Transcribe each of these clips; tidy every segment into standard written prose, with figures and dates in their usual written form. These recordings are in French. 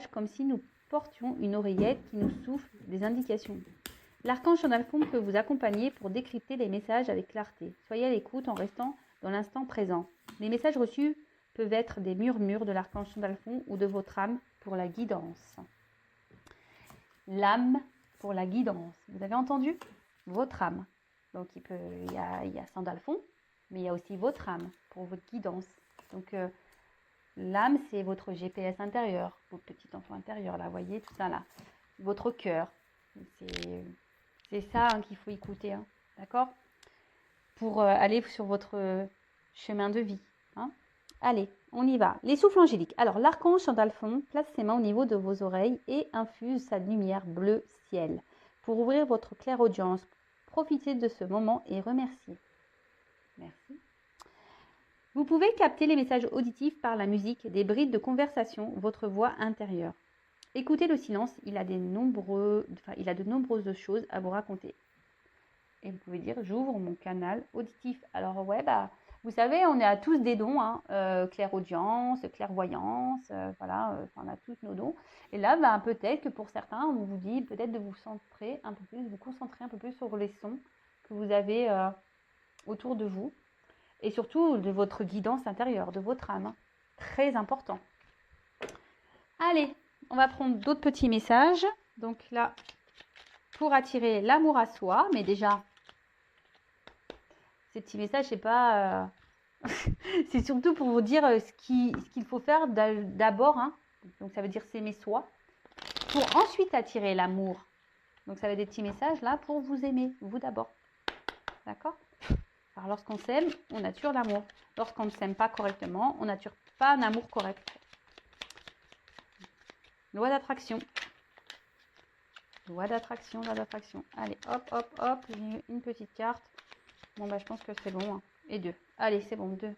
message comme si nous portions une oreillette qui nous souffle des indications. L'archange Sandalphon peut vous accompagner pour décrypter les messages avec clarté. Soyez à l'écoute en restant dans l'instant présent. Les messages reçus peuvent être des murmures de l'archange Sandalphon ou de votre âme pour la guidance. L'âme pour la guidance. Vous avez entendu? Votre âme. Donc il y a Sandalphon, mais il y a aussi votre âme pour votre guidance. Donc l'âme, c'est votre GPS intérieur, votre petit enfant intérieur, là, vous voyez, tout ça là. Votre cœur. C'est ça hein, qu'il faut écouter, hein, d'accord? Pour aller sur votre chemin de vie. Hein. Allez, on y va. Les souffles angéliques. Alors, l'archange Sandalphon place ses mains au niveau de vos oreilles et infuse sa lumière bleu ciel pour ouvrir votre clairaudience. Profitez de ce moment et remerciez. Merci. Vous pouvez capter les messages auditifs par la musique, des brides de conversation, votre voix intérieure. Écoutez le silence, il a de nombreuses choses à vous raconter. Et vous pouvez dire, j'ouvre mon canal auditif. Alors ouais, vous savez, on a tous des dons, hein, clairaudience, clairvoyance, voilà, on a tous nos dons. Et là, peut-être que pour certains, on vous dit peut-être de vous concentrer un peu plus sur les sons que vous avez autour de vous. Et surtout de votre guidance intérieure, de votre âme. Très important. Allez, on va prendre d'autres petits messages. Donc là, pour attirer l'amour à soi, mais déjà, ces petits messages, c'est pas... c'est surtout pour vous dire ce qu'il faut faire d'abord. Hein. Donc ça veut dire s'aimer soi. Pour ensuite attirer l'amour. Donc ça va être des petits messages là pour vous aimer, vous d'abord. D'accord ? Alors lorsqu'on s'aime, on attire l'amour. Lorsqu'on ne s'aime pas correctement, on n'attire pas un amour correct. Loi d'attraction. Loi d'attraction, loi d'attraction. Allez, hop, hop, hop. J'ai une petite carte. Bon, je pense que c'est bon. Hein. Et 2. Allez, c'est bon, 2.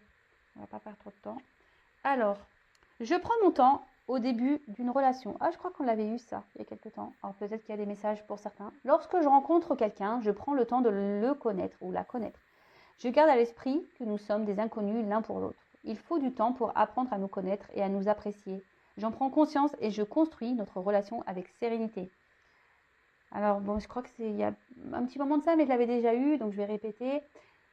On va pas perdre trop de temps. Alors, je prends mon temps au début d'une relation. Ah, je crois qu'on l'avait eu ça il y a quelques temps. Alors peut-être qu'il y a des messages pour certains. Lorsque je rencontre quelqu'un, je prends le temps de le connaître ou la connaître. Je garde à l'esprit que nous sommes des inconnus l'un pour l'autre. Il faut du temps pour apprendre à nous connaître et à nous apprécier. J'en prends conscience et je construis notre relation avec sérénité. Alors, bon, je crois qu'il y a un petit moment de ça, mais je l'avais déjà eu, donc je vais répéter.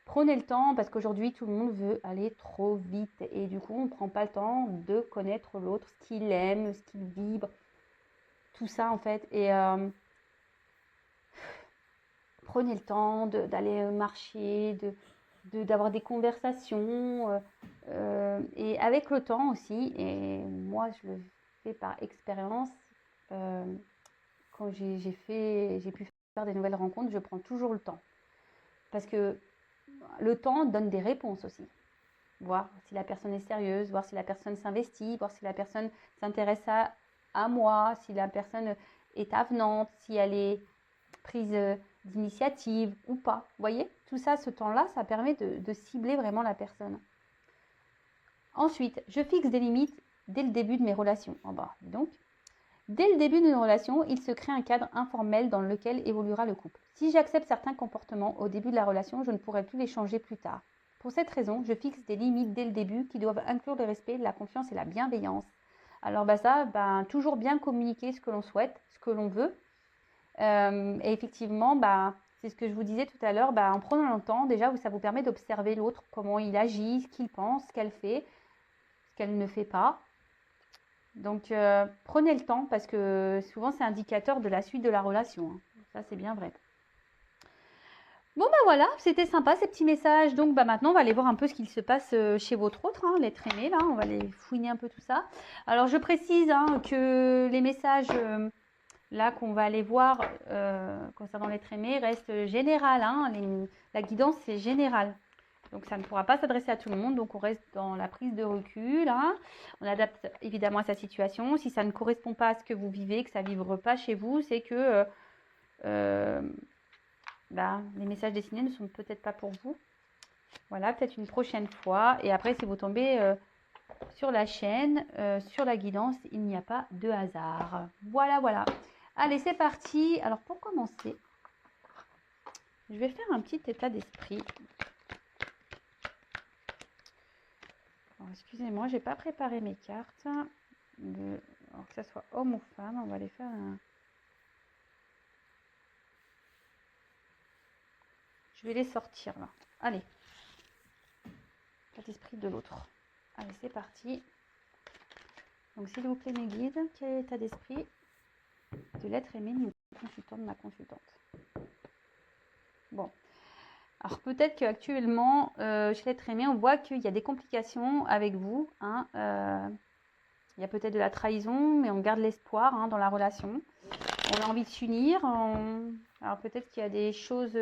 Prenez le temps, parce qu'aujourd'hui, tout le monde veut aller trop vite. Et du coup, on ne prend pas le temps de connaître l'autre, ce qu'il aime, ce qu'il vibre, tout ça, en fait. Et prenez le temps d'aller marcher, d'avoir des conversations. Et avec le temps aussi, et moi, je le fais par expérience, quand j'ai pu faire des nouvelles rencontres, je prends toujours le temps. Parce que le temps donne des réponses aussi. Voir si la personne est sérieuse, voir si la personne s'investit, voir si la personne s'intéresse à moi, si la personne est avenante, si elle est prise d'initiative ou pas. Vous voyez, tout ça, ce temps-là, ça permet de cibler vraiment la personne. Ensuite, je fixe des limites dès le début de mes relations. Donc, dès le début d'une relation, il se crée un cadre informel dans lequel évoluera le couple. Si j'accepte certains comportements au début de la relation, je ne pourrai plus les changer plus tard. Pour cette raison, je fixe des limites dès le début qui doivent inclure le respect, la confiance et la bienveillance. Alors toujours bien communiquer ce que l'on souhaite, ce que l'on veut. Et effectivement, c'est ce que je vous disais tout à l'heure, en prenant le temps, déjà, ça vous permet d'observer l'autre, comment il agit, ce qu'il pense, ce qu'elle fait, ce qu'elle ne fait pas. Donc, prenez le temps parce que souvent, c'est indicateur de la suite de la relation. Hein. Ça, c'est bien vrai. Bon, voilà, c'était sympa ces petits messages. Donc, maintenant, on va aller voir un peu ce qu'il se passe chez votre autre, hein, l'être aimé. Là, on va aller fouiner un peu tout ça. Alors, je précise que les messages là qu'on va aller voir concernant l'être aimé restent général. Hein, la guidance, c'est général. Donc, ça ne pourra pas s'adresser à tout le monde. Donc, on reste dans la prise de recul. Hein. On adapte évidemment à sa situation. Si ça ne correspond pas à ce que vous vivez, que ça ne vibre pas chez vous, c'est que les messages dessinés ne sont peut-être pas pour vous. Voilà, peut-être une prochaine fois. Et après, si vous tombez sur la chaîne, sur la guidance, il n'y a pas de hasard. Voilà. Allez, c'est parti. Alors, pour commencer, je vais faire un petit état d'esprit. Excusez-moi, je n'ai pas préparé mes cartes. Alors que ce soit homme ou femme, on va aller faire un... Je vais les sortir là. Allez. L'état d'esprit de l'autre. Allez, c'est parti. Donc, s'il vous plaît, mes guides, quel est l'état d'esprit de l'être aimé du consultant, de ma consultante? Bon. Alors, peut-être qu'actuellement, chez l'être aimé, on voit qu'il y a des complications avec vous. Hein, il y a peut-être de la trahison, mais on garde l'espoir dans la relation. On a envie de s'unir. Alors, peut-être qu'il y a des choses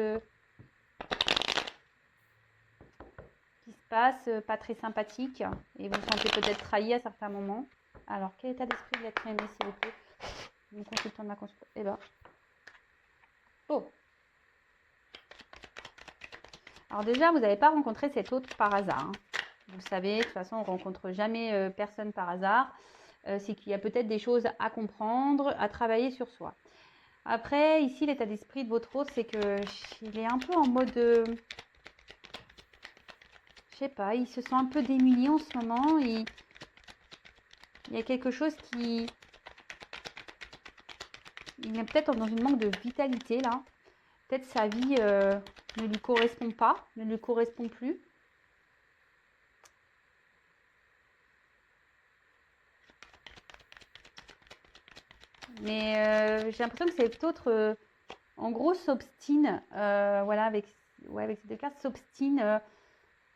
qui se passent pas très sympathiques et vous vous sentez peut-être trahi à certains moments. Alors, quel état d'esprit de l'être aimé, s'il vous plaît? Mon consultant de ma consultante. Eh ben. Oh. Alors déjà, vous n'avez pas rencontré cet autre par hasard. Hein. Vous le savez, de toute façon, on ne rencontre jamais personne par hasard. C'est qu'il y a peut-être des choses à comprendre, à travailler sur soi. Après, ici, l'état d'esprit de votre autre, c'est qu'il est un peu en mode... je sais pas, il se sent un peu démuni en ce moment. Il y a quelque chose qui... Il est peut-être dans une manque de vitalité, là. Peut-être sa vie ne lui correspond pas, ne lui correspond plus. Mais j'ai l'impression que cet autre, en gros, s'obstine, voilà, avec ces deux cartes, s'obstine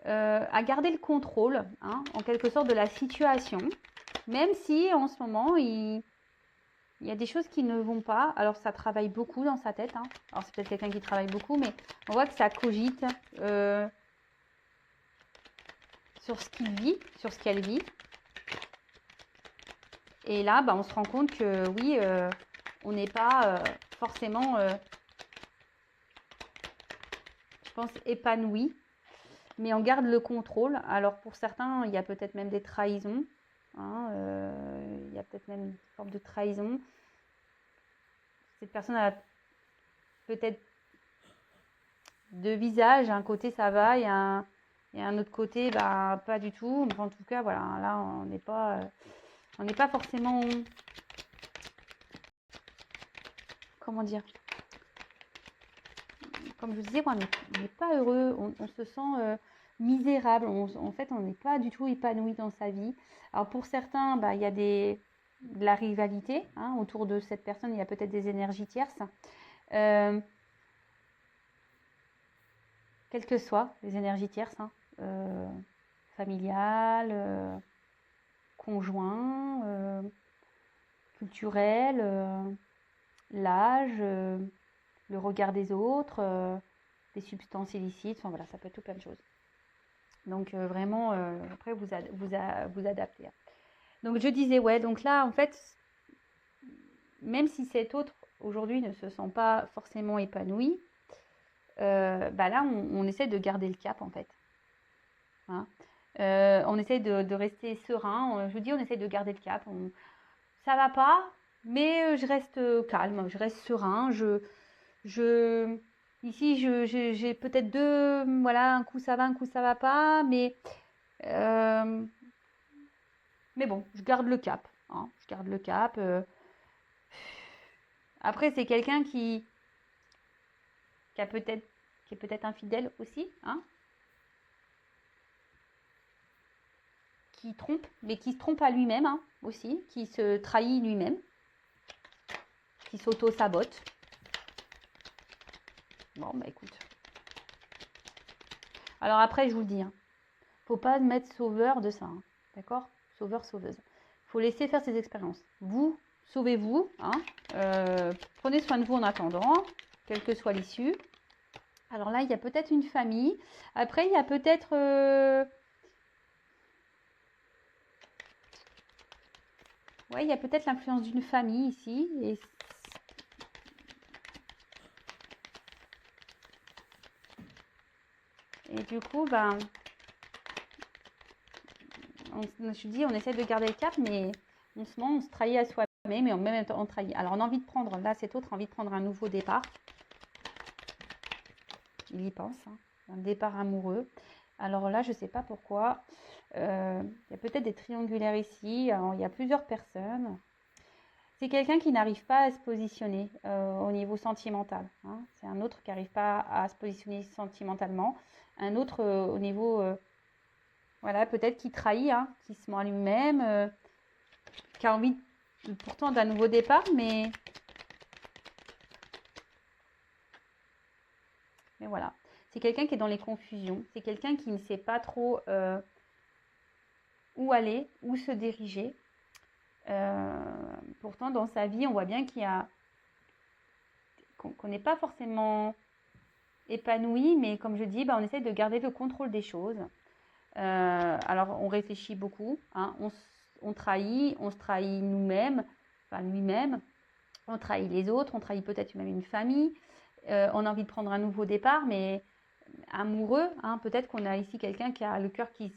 à garder le contrôle, hein, en quelque sorte, de la situation, même si en ce moment, il y a des choses qui ne vont pas. Alors, ça travaille beaucoup dans sa tête. Hein. Alors, c'est peut-être quelqu'un qui travaille beaucoup, mais on voit que ça cogite sur ce qu'il vit, sur ce qu'elle vit. Et là, on se rend compte que oui, on n'est pas forcément, je pense, épanoui, mais on garde le contrôle. Alors pour certains, il y a peut-être même des trahisons. Hein, il y a peut-être même une forme de trahison. Cette personne a peut-être deux visages. Un côté, ça va, et un autre côté, pas du tout. Enfin, en tout cas, voilà, là, on n'est pas forcément... Comment dire? Comme je vous disais, on n'est pas heureux, on se sent misérable. En fait, on n'est pas du tout épanoui dans sa vie. Alors pour certains, il y a de la rivalité. Hein, autour de cette personne, il y a peut-être des énergies tierces. Quelles que soient les énergies tierces, hein, familiales, conjoints, culturelles, l'âge, le regard des autres, des substances illicites, enfin voilà, ça peut être tout plein de choses. Donc vraiment, après vous adaptez. Donc je disais, ouais, donc là en fait, même si cet autre aujourd'hui ne se sent pas forcément épanoui, là on essaie de garder le cap en fait. Hein, on essaie de rester serein. Je vous dis, on essaie de garder le cap. Ça va pas, mais je reste calme, je reste serein. Ici, j'ai peut-être deux, voilà, un coup ça va, un coup ça va pas, mais bon, je garde le cap. Hein, je garde le cap. Après, c'est quelqu'un qui est peut-être infidèle aussi, hein, qui trompe, mais qui se trompe à lui-même hein, aussi, qui se trahit lui-même, qui s'auto-sabote. Bon, écoute. Alors après, je vous le dis, hein, faut pas mettre sauveur de ça, hein, d'accord? Sauveur, sauveuse. Faut laisser faire ses expériences. Vous, sauvez-vous, hein, prenez soin de vous en attendant, quelle que soit l'issue. Alors là, il y a peut-être une famille. Après, il y a peut-être... ouais, il y a peut-être l'influence d'une famille ici. Et du coup, je dis, on essaie de garder le cap, mais on se trahit à soi-même, mais en même temps, on trahit. Alors, on a envie de prendre, là, cet autre a envie de prendre un nouveau départ. Il y pense, hein, un départ amoureux. Alors là, je ne sais pas pourquoi. Il y a peut-être des triangulaires ici. Alors, il y a plusieurs personnes. C'est quelqu'un qui n'arrive pas à se positionner au niveau sentimental, hein. C'est un autre qui n'arrive pas à se positionner sentimentalement. Un autre au niveau, voilà, peut-être qui trahit, hein, qui se ment à lui-même, qui a envie pourtant d'un nouveau départ, mais voilà. C'est quelqu'un qui est dans les confusions. C'est quelqu'un qui ne sait pas trop où aller, où se diriger. Pourtant, dans sa vie, on voit bien qu'on n'est pas forcément épanoui, mais comme je dis, on essaie de garder le contrôle des choses. Alors, on réfléchit beaucoup, hein, on trahit, on se trahit nous-mêmes, enfin lui-même, on trahit les autres, on trahit peut-être même une famille, on a envie de prendre un nouveau départ, mais amoureux, hein, peut-être qu'on a ici quelqu'un qui a le cœur qui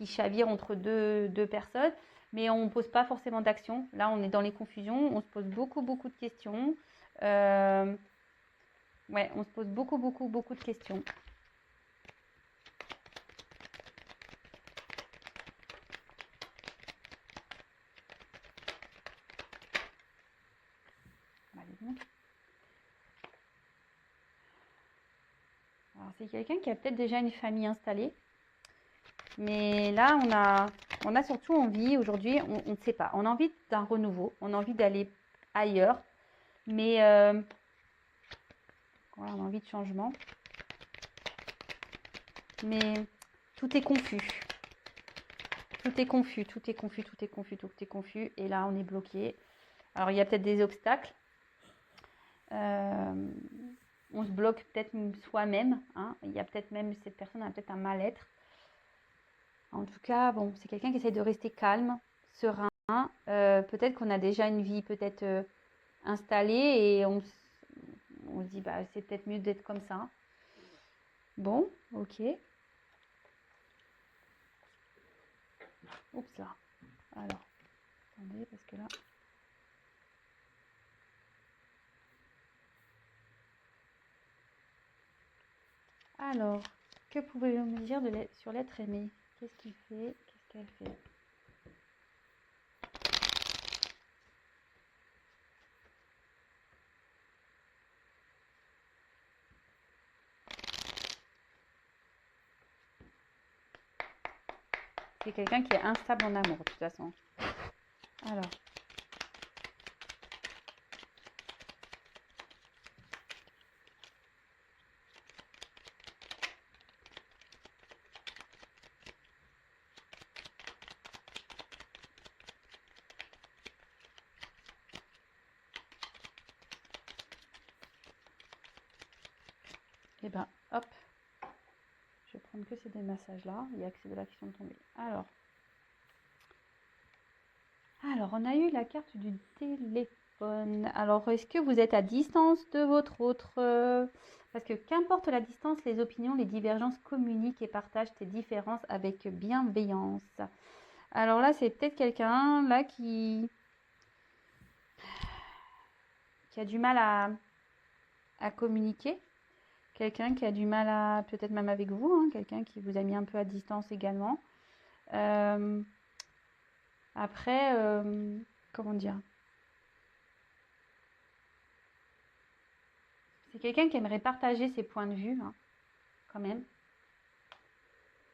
chavire entre deux personnes, mais on ne pose pas forcément d'action. Là, on est dans les confusions, on se pose beaucoup de questions. Ouais, on se pose beaucoup de questions. Alors, c'est quelqu'un qui a peut-être déjà une famille installée. Mais là, on a surtout envie, aujourd'hui, on ne sait pas. On a envie d'un renouveau, on a envie d'aller ailleurs. Mais voilà, on a envie de changement. Mais tout est confus. Tout est confus, tout est confus, tout est confus, tout est confus. Et là, on est bloqué. Alors, il y a peut-être des obstacles. On se bloque peut-être soi-même, hein. Il y a peut-être même, cette personne a peut-être un mal-être. En tout cas, bon, c'est quelqu'un qui essaie de rester calme, serein. Peut-être qu'on a déjà une vie peut-être installée et on se dit, c'est peut-être mieux d'être comme ça. Bon, ok. Oups là. Alors, attendez, parce que là... Alors, que pouvez-vous me dire sur l'être aimé? Qu'est-ce qu'il fait? Qu'est-ce qu'elle fait? C'est quelqu'un qui est instable en amour, de toute façon. Alors. Et hop. Je vais prendre que ces deux massages là. Il y a que ces deux là qui sont tombés. Alors, on a eu la carte du téléphone. Alors, est-ce que vous êtes à distance de votre autre Parce que qu'importe la distance, les opinions, les divergences communiquent et partagent tes différences avec bienveillance. Alors là, c'est peut-être quelqu'un là qui a du mal à communiquer. Quelqu'un qui a du mal à, peut-être même avec vous, hein, quelqu'un qui vous a mis un peu à distance également. Après, comment dire? C'est quelqu'un qui aimerait partager ses points de vue, hein, quand même.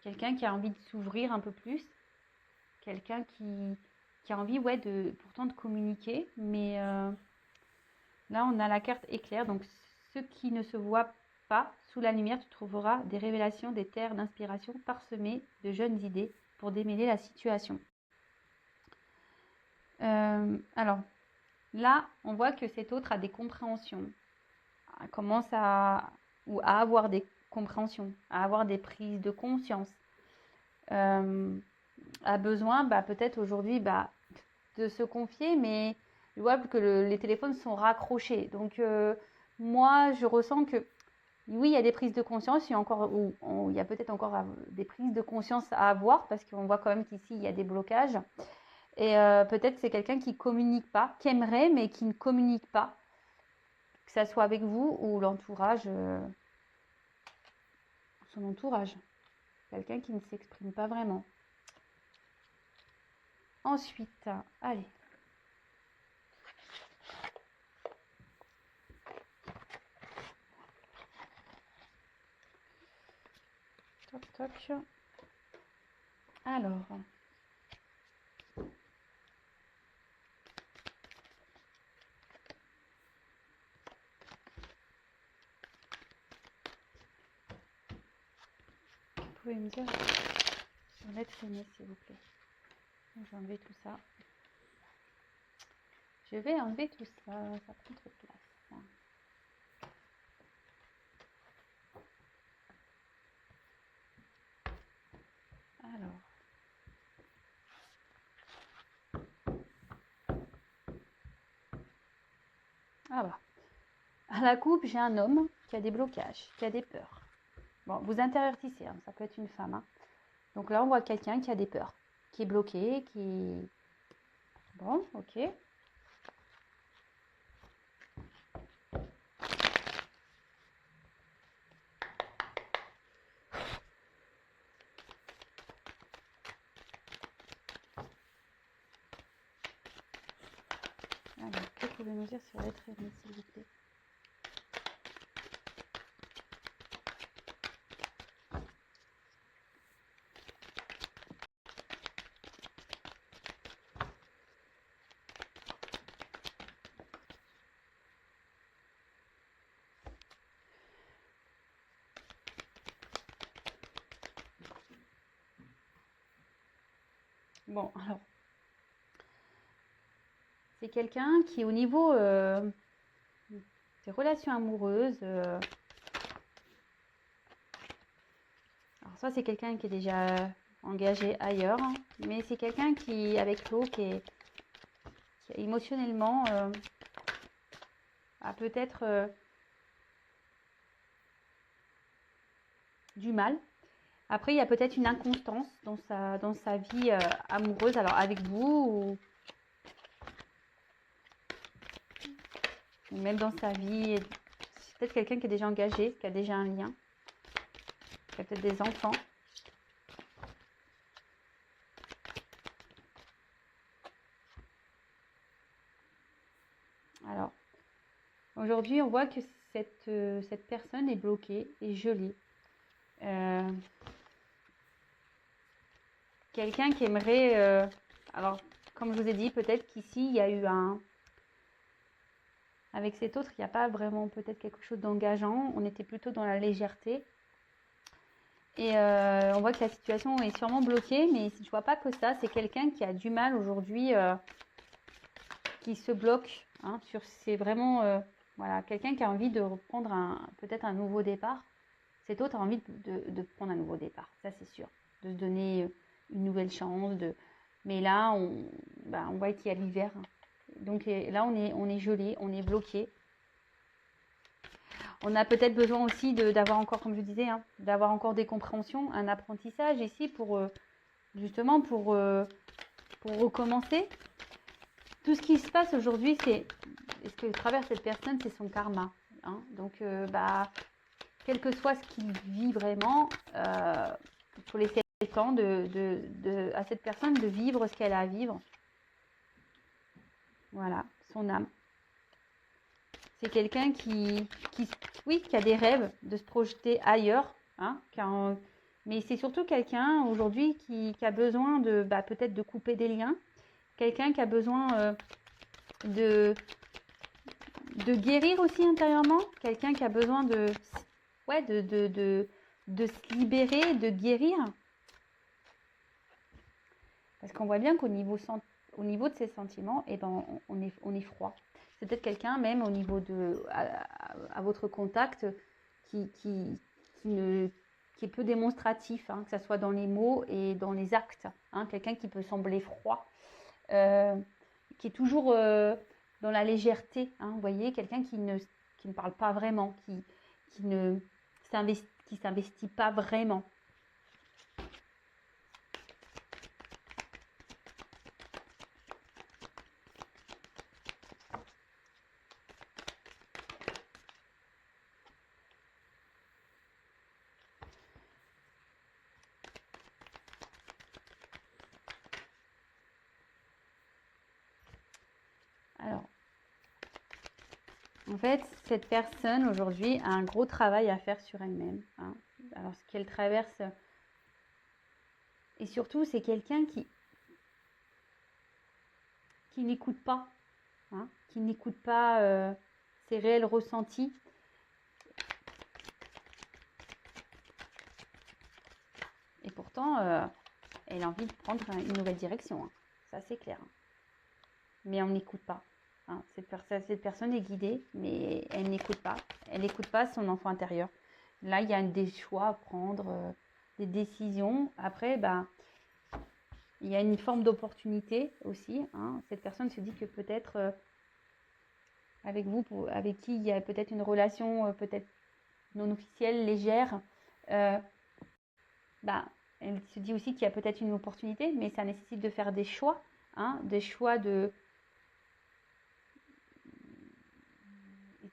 Quelqu'un qui a envie de s'ouvrir un peu plus. Quelqu'un qui a envie, ouais, pourtant de communiquer. Mais là, on a la carte éclair. Donc, ce qui ne se voit pas, sous la lumière, tu trouveras des révélations, des terres d'inspiration parsemées de jeunes idées pour démêler la situation. Alors, là, on voit que cet autre a des compréhensions, commence à avoir des compréhensions, à avoir des prises de conscience, a besoin peut-être aujourd'hui de se confier, mais je vois que les téléphones sont raccrochés. Donc moi, je ressens que oui, il y a des prises de conscience, il y a peut-être encore des prises de conscience à avoir, parce qu'on voit quand même qu'ici, il y a des blocages. Et peut-être c'est quelqu'un qui ne communique pas, qui aimerait, mais qui ne communique pas. Que ça soit avec vous ou l'entourage, son entourage. Quelqu'un qui ne s'exprime pas vraiment. Ensuite, allez. Toc, toc. Alors. Vous pouvez me dire sur l'être aimé, s'il vous plaît. Je vais enlever tout ça. Je vais enlever tout ça. Ça prend trop de place. Alors. Ah bah. À la coupe, j'ai un homme qui a des blocages, qui a des peurs. Bon, vous intervertissez, hein, ça peut être une femme. Hein. Donc là, on voit quelqu'un qui a des peurs, qui est bloqué, qui... Bon, ok. Alors, que pouvez-vous nous dire sur l'être aimé, s'il vous plaît? Bon, alors, c'est quelqu'un qui, au niveau des relations amoureuses, alors soit c'est quelqu'un qui est déjà engagé ailleurs, hein, mais c'est quelqu'un qui, avec l'eau, qui émotionnellement a peut-être du mal. Après, il y a peut-être une inconstance dans sa vie amoureuse, alors avec vous ou même dans sa vie. C'est peut-être quelqu'un qui est déjà engagé, qui a déjà un lien, qui a peut-être des enfants. Alors, aujourd'hui, on voit que cette personne est bloquée, est gelée. Quelqu'un qui aimerait... alors, comme je vous ai dit, peut-être qu'ici, il y a eu un... Avec cet autre, il n'y a pas vraiment peut-être quelque chose d'engageant. On était plutôt dans la légèreté. Et on voit que la situation est sûrement bloquée, mais je ne vois pas que ça. C'est quelqu'un qui a du mal aujourd'hui, qui se bloque. Hein, c'est vraiment voilà, quelqu'un qui a envie de reprendre peut-être un nouveau départ. Cet autre a envie de prendre un nouveau départ, ça c'est sûr. De se donner une nouvelle chance. Mais là, on voit qu'il y a l'hiver. Donc là, on est gelé, on est bloqué. On a peut-être besoin aussi d'avoir encore, comme je disais, hein, d'avoir encore des compréhensions, un apprentissage ici pour justement pour recommencer. Tout ce qui se passe aujourd'hui, c'est ce que traverse cette personne, c'est son karma. Hein. Donc, quel que soit ce qu'il vit vraiment, il faut laisser le temps à cette personne de vivre ce qu'elle a à vivre. Voilà, son âme. C'est quelqu'un qui a des rêves de se projeter ailleurs, hein, mais c'est surtout quelqu'un aujourd'hui qui a besoin peut-être de couper des liens, quelqu'un qui a besoin de guérir aussi intérieurement, quelqu'un qui a besoin de se libérer, de guérir. Parce qu'on voit bien qu'au niveau de ses sentiments, eh ben, on est froid. C'est peut-être quelqu'un même au niveau à votre contact qui est peu démonstratif, hein, que ce soit dans les mots et dans les actes. Hein, quelqu'un qui peut sembler froid, qui est toujours dans la légèreté. Hein, vous voyez, quelqu'un qui ne parle pas vraiment, qui ne s'investit pas vraiment. Alors, en fait, cette personne aujourd'hui a un gros travail à faire sur elle-même. Hein. Alors, ce qu'elle traverse Et surtout, c'est quelqu'un qui n'écoute pas, hein, qui n'écoute pas ses réels ressentis. Et pourtant, elle a envie de prendre une nouvelle direction, hein. Ça c'est clair. Hein. Mais on n'écoute pas. Hein. Cette personne est guidée, mais elle n'écoute pas. Elle n'écoute pas son enfant intérieur. Là, il y a des choix à prendre, des décisions. Après, il y a une forme d'opportunité aussi. Hein. Cette personne se dit que peut-être avec vous, avec qui il y a peut-être une relation peut-être non officielle, légère, elle se dit aussi qu'il y a peut-être une opportunité, mais ça nécessite de faire des choix, hein, des choix de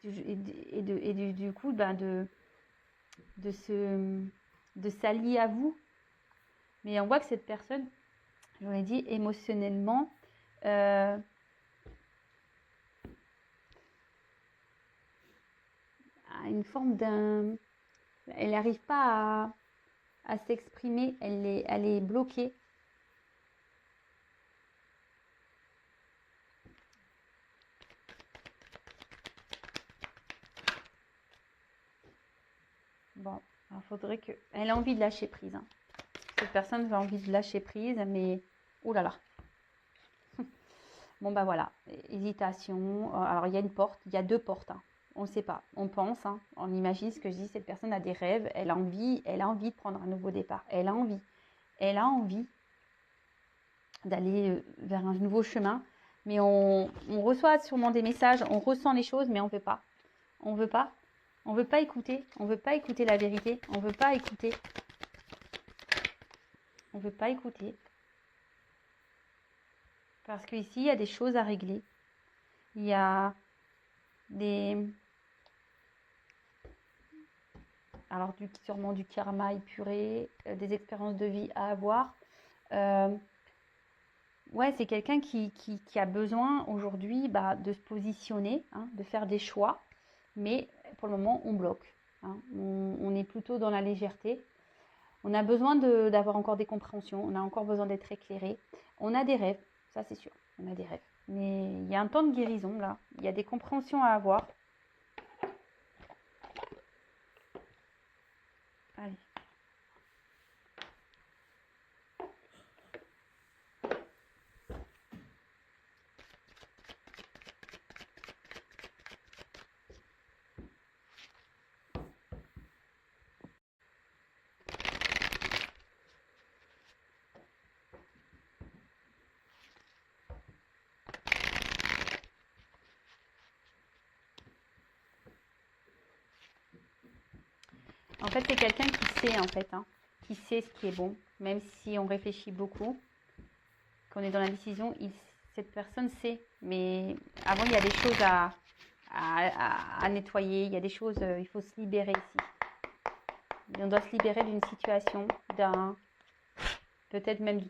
du coup de s'allier à vous. Mais on voit que cette personne, je vous l'ai dit, émotionnellement a une forme d'un... Elle n'arrive pas à s'exprimer, elle est bloquée. Bon, il faudrait que... Elle a envie de lâcher prise. Hein. Cette personne a envie de lâcher prise, mais... Ouh là là. Bon, voilà. Hésitation. Alors, il y a une porte. Il y a deux portes. Hein. On ne sait pas. On pense. Hein. On imagine ce que je dis. Cette personne a des rêves. Elle a envie de prendre un nouveau départ. Elle a envie. Elle a envie d'aller vers un nouveau chemin. Mais on reçoit sûrement des messages. On ressent les choses, mais on ne veut pas. On ne veut pas. On ne veut pas écouter. On ne veut pas écouter la vérité. On ne veut pas écouter. On ne veut pas écouter. Parce qu'ici, il y a des choses à régler. Il y a des... Alors, sûrement du karma épuré, des expériences de vie à avoir. Ouais, c'est quelqu'un qui a besoin aujourd'hui de se positionner, hein, de faire des choix. Mais pour le moment, on bloque. Hein. On est plutôt dans la légèreté. On a besoin d'avoir encore des compréhensions. On a encore besoin d'être éclairé. On a des rêves, ça c'est sûr. On a des rêves. Mais il y a un temps de guérison là. Il y a des compréhensions à avoir. Allez. En fait, c'est quelqu'un qui sait, en fait, hein, qui sait ce qui est bon, même si on réfléchit beaucoup, qu'on est dans la décision, cette personne sait. Mais avant, il y a des choses à nettoyer, il y a des choses, il faut se libérer ici. Et on doit se libérer d'une situation, peut-être même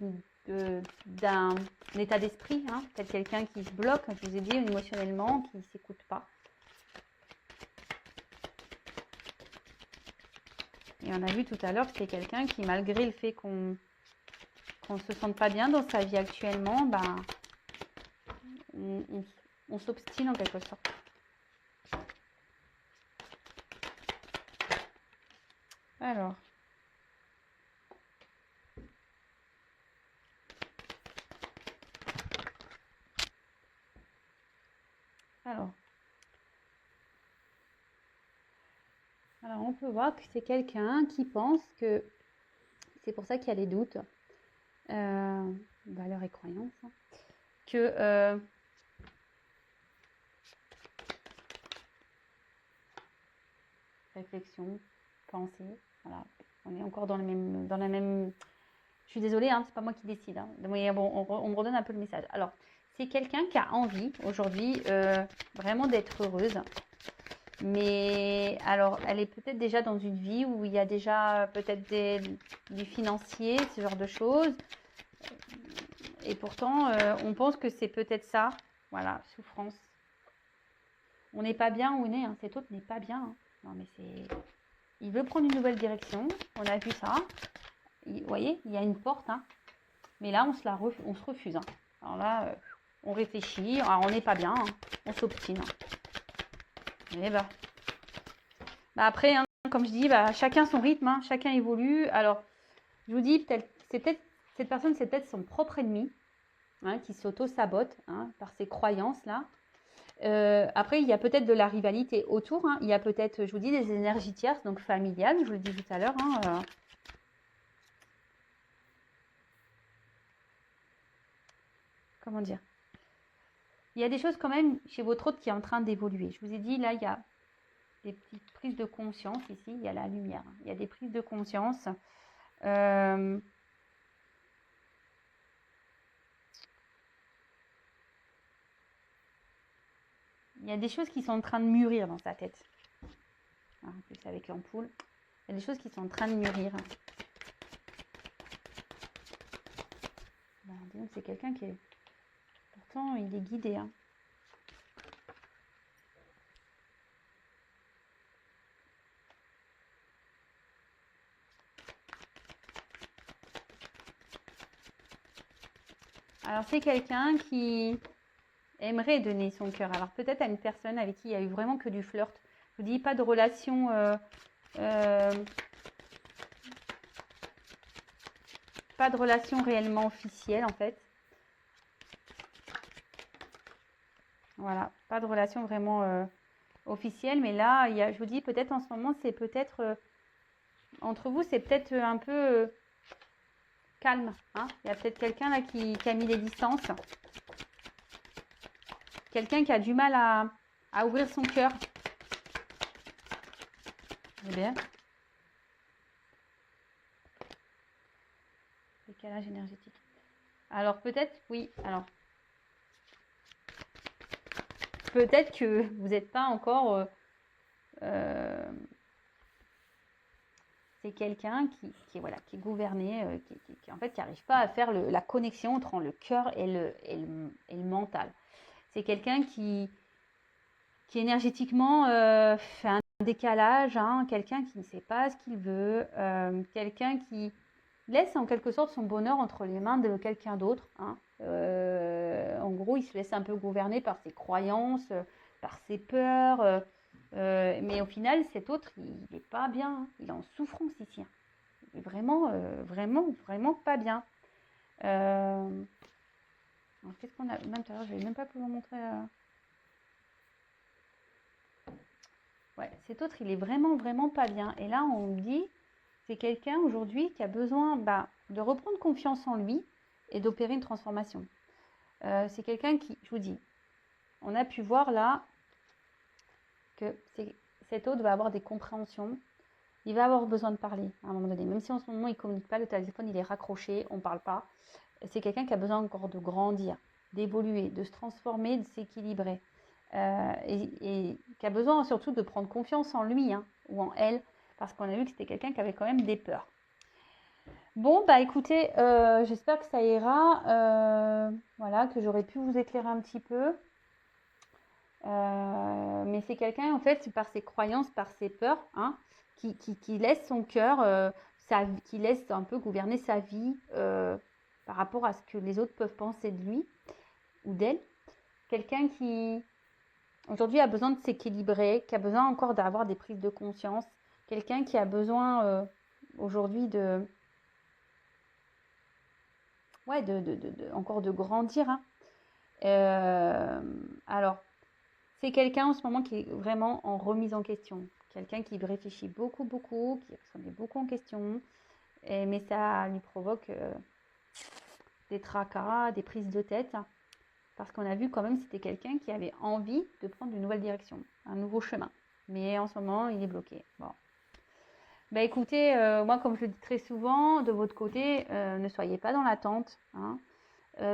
d'un état d'esprit, hein, peut-être quelqu'un qui se bloque, comme je vous ai dit, émotionnellement, qui ne s'écoute pas. Et on a vu tout à l'heure que c'est quelqu'un qui, malgré le fait qu'on ne se sente pas bien dans sa vie actuellement, on s'obstine en quelque sorte. Alors. Alors, on peut voir que c'est quelqu'un qui pense que, c'est pour ça qu'il y a des doutes, valeurs et croyances, hein, que réflexion, pensée, voilà, on est encore dans la même. Je suis désolée, hein, c'est pas moi qui décide, hein, mais bon, on me redonne un peu le message. Alors, c'est quelqu'un qui a envie aujourd'hui vraiment d'être heureuse. Mais alors, elle est peut-être déjà dans une vie où il y a déjà peut-être du financier, ce genre de choses. Et pourtant, on pense que c'est peut-être ça. Voilà, souffrance. On n'est pas bien où on est. Hein. Cet autre n'est pas bien. Hein. Non, mais c'est... Il veut prendre une nouvelle direction. On a vu ça. Vous voyez, il y a une porte, hein, mais là, on se refuse. Hein. Alors là, on réfléchit, alors on n'est pas bien, hein, on s'obstine. Et après, hein, comme je dis, chacun son rythme, hein, chacun évolue. Alors, je vous dis, cette personne, c'est peut-être son propre ennemi, hein, qui s'auto-sabote, hein, par ses croyances là. Après, il y a peut-être de la rivalité autour. Hein. Il y a peut-être, je vous dis, des énergies tierces, donc familiales, je vous le dis tout à l'heure. Hein, comment dire? Il y a des choses quand même chez votre hôte qui est en train d'évoluer. Je vous ai dit, là, il y a des petites prises de conscience ici. Il y a la lumière. Hein. Il y a des prises de conscience. Il y a des choses qui sont en train de mûrir dans sa tête. En plus, avec l'ampoule, il y a des choses qui sont en train de mûrir. Disons que c'est quelqu'un qui est... Pourtant, il est guidé. Hein. Alors, c'est quelqu'un qui aimerait donner son cœur. Alors, peut-être à une personne avec qui il y a eu vraiment que du flirt. Je vous dis, pas de relation... pas de relation réellement officielle, en fait. Voilà, pas de relation vraiment officielle. Mais là, je vous dis, peut-être en ce moment, c'est peut-être... entre vous, c'est peut-être un peu... calme. Hein. Il y a peut-être quelqu'un là qui a mis les distances. Quelqu'un qui a du mal à ouvrir son cœur. Eh bien. Décalage énergétique. Alors peut-être, oui. Alors peut-être que vous n'êtes pas encore... c'est quelqu'un qui est gouverné, qui en fait qui n'arrive pas à faire la connexion entre le cœur et le mental. C'est quelqu'un qui énergétiquement fait un décalage, hein, quelqu'un qui ne sait pas ce qu'il veut, quelqu'un qui laisse en quelque sorte son bonheur entre les mains de quelqu'un d'autre. Hein. En gros, il se laisse un peu gouverner par ses croyances, par ses peurs. Mais au final, cet autre, il n'est pas bien. Hein. Il est en souffrance ici. Hein. Il est vraiment pas bien. Qu'est-ce qu'on a? Même tout à l'heure, je ne vais même pas pouvoir vous montrer. Ouais, cet autre, il est vraiment pas bien. Et là, on me dit, c'est quelqu'un aujourd'hui qui a besoin de reprendre confiance en lui et d'opérer une transformation. C'est quelqu'un qui, je vous dis, on a pu voir là que cet autre va avoir des compréhensions. Il va avoir besoin de parler à un moment donné. Même si en ce moment, il ne communique pas, le téléphone, il est raccroché, on ne parle pas. C'est quelqu'un qui a besoin encore de grandir, d'évoluer, de se transformer, de s'équilibrer. Et qui a besoin surtout de prendre confiance en lui, hein, ou en elle, parce qu'on a vu que c'était quelqu'un qui avait quand même des peurs. Bon, écoutez, j'espère que ça ira, voilà, que j'aurais pu vous éclairer un petit peu. Mais c'est quelqu'un, en fait, par ses croyances, par ses peurs, hein, qui laisse son cœur, qui laisse un peu gouverner sa vie par rapport à ce que les autres peuvent penser de lui ou d'elle. Quelqu'un qui, aujourd'hui, a besoin de s'équilibrer, qui a besoin encore d'avoir des prises de conscience. Quelqu'un qui a besoin aujourd'hui encore de grandir. Hein. Alors, c'est quelqu'un en ce moment qui est vraiment en remise en question. Quelqu'un qui réfléchit beaucoup, qui se remet beaucoup en question. Mais ça lui provoque des tracas, des prises de tête. Parce qu'on a vu quand même que c'était quelqu'un qui avait envie de prendre une nouvelle direction, un nouveau chemin. Mais en ce moment, il est bloqué. Bon. Écoutez, moi, comme je le dis très souvent, de votre côté, ne soyez pas dans l'attente. Hein.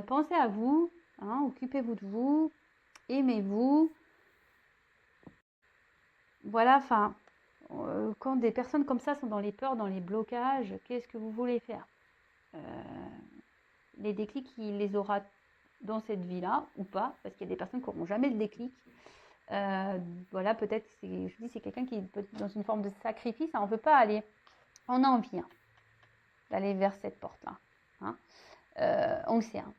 Pensez à vous, hein, occupez-vous de vous, aimez-vous. Voilà, enfin, quand des personnes comme ça sont dans les peurs, dans les blocages, qu'est-ce que vous voulez faire? Les déclics, il les aura dans cette vie-là ou pas, parce qu'il y a des personnes qui n'auront jamais le déclic. Voilà, peut-être, je vous dis, c'est quelqu'un qui est dans une forme de sacrifice. Hein, on ne veut pas aller, on a envie. Hein. d'aller vers cette porte-là. Hein. On le sait. Hein.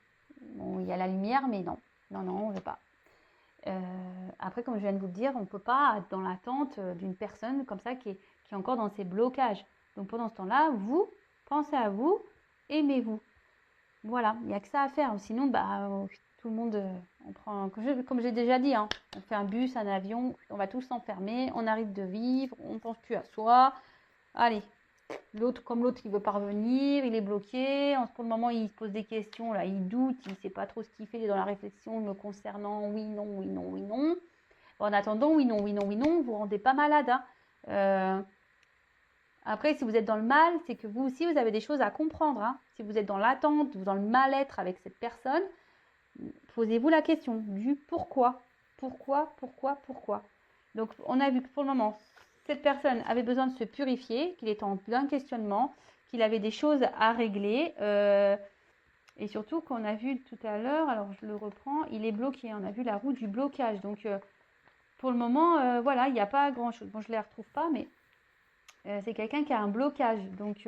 Bon, il y a la lumière, mais non. Non, non, on ne veut pas. Après, comme je viens de vous le dire, on ne peut pas être dans l'attente d'une personne comme ça qui est encore dans ses blocages. Donc pendant ce temps-là, vous, pensez à vous, aimez-vous. Voilà, il n'y a que ça à faire. Sinon, bah, tout le monde, on prend, comme j'ai déjà dit, hein, on fait un bus, un avion, on va tous s'enfermer, on arrête de vivre, on ne pense plus à soi. Allez, l'autre, comme l'autre, il veut pas revenir, il est bloqué. Pour le moment, il se pose des questions, là, il doute, il ne sait pas trop ce qu'il fait, il est dans la réflexion me concernant, oui, non, oui, non, oui, non. Bon, en attendant, oui, non, oui, non, oui, non, vous ne vous rendez pas malade. Hein. Après, si vous êtes dans le mal, c'est que vous aussi, vous avez des choses à comprendre. Hein. Si vous êtes dans l'attente ou dans le mal-être avec cette personne, posez-vous la question du pourquoi. Pourquoi. Donc, on a vu que pour le moment, cette personne avait besoin de se purifier, qu'il était en plein questionnement, qu'il avait des choses à régler. Et surtout qu'on a vu tout à l'heure, alors je le reprends, il est bloqué. On a vu la roue du blocage. Donc, pour le moment, voilà, il n'y a pas grand-chose. Bon, je ne les retrouve pas, mais c'est quelqu'un qui a un blocage. Donc,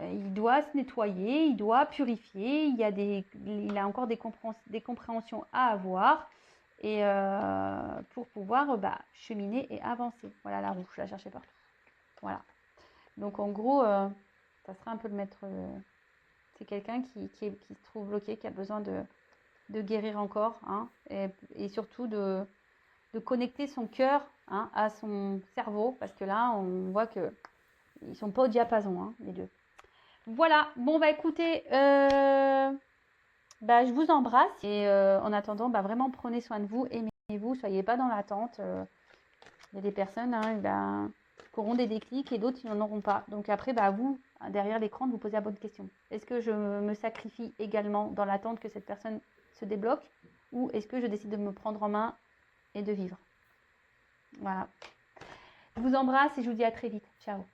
il doit se nettoyer, il doit purifier. Il a encore des compréhensions à avoir. Et pour pouvoir cheminer et avancer. Voilà la roue, je la cherchais partout. Voilà. Donc, en gros, ça serait un peu de mettre... c'est quelqu'un qui se trouve bloqué, qui a besoin de guérir encore. Hein, et surtout de connecter son cœur à son cerveau, parce que là, on voit qu'ils ne sont pas au diapason, hein, les deux. Voilà, bon, écoutez, je vous embrasse, et en attendant, vraiment, prenez soin de vous, aimez-vous, soyez pas dans l'attente. Il y a des personnes qui auront des déclics, et d'autres, ils n'en auront pas. Donc après, vous, derrière l'écran, de vous posez la bonne question. Est-ce que je me sacrifie également dans l'attente que cette personne se débloque, ou est-ce que je décide de me prendre en main et de vivre? Voilà. Je vous embrasse et je vous dis à très vite. Ciao.